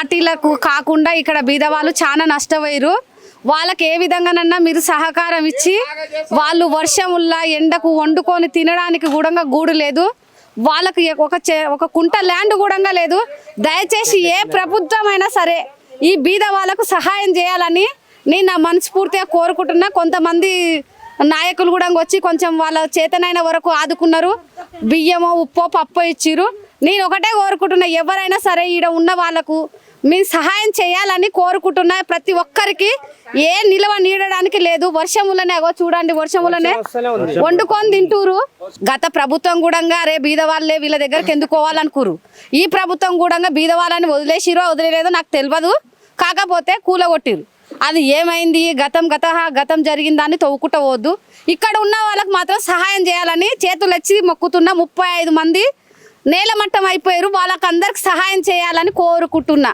పార్టీలకు కాకుండా ఇక్కడ బీదవాళ్ళు చాలా నష్టపోయారు. వాళ్ళకి ఏ విధంగానన్నా మీరు సహకారం ఇచ్చి వాళ్ళు వర్షముల్లా ఎండకు వండుకొని తినడానికి కూడా గూడు లేదు, వాళ్ళకి ఒక కుంట ల్యాండ్ కూడా లేదు. దయచేసి ఏ ప్రభుత్వమైనా సరే ఈ బీద వాళ్ళకు సహాయం చేయాలని నేను నా మనస్ఫూర్తిగా కోరుకుంటున్నా. కొంతమంది నాయకులు కూడా వచ్చి కొంచెం వాళ్ళ చేతనైన వరకు ఆదుకున్నారు, బియ్యమో ఉప్పో పప్పో ఇచ్చిర్రు. నేను ఒకటే కోరుకుంటున్నా, ఎవరైనా సరే ఈడ ఉన్న వాళ్ళకు మీ సహాయం చేయాలని కోరుకుంటున్నా. ప్రతి ఒక్కరికి ఏ నిల్వ నీడడానికి లేదు. వర్షములనే చూడండి, వర్షములనే వండుకొని తింటూరు. గత ప్రభుత్వం కూడా అరే బీద వాళ్ళే వీళ్ళ దగ్గరికి ఎందుకోవాలనుకురు. ఈ ప్రభుత్వం కూడా బీద వాళ్ళని వదిలేసిరో వదిలేదో నాకు తెలియదు, కాకపోతే కూలగొట్టిరు. అది ఏమైంది, గతం జరిగిందాన్ని తవ్వుకుంటూ పోవద్దు. ఇక్కడ ఉన్న వాళ్ళకి మాత్రం సహాయం చేయాలని చేతులు వచ్చి మొక్కుతున్నా. 35 మంది నేలమట్టం అయిపోయారు, వాళ్ళకందరికి సహాయం చేయాలని కోరుకుంటున్నా.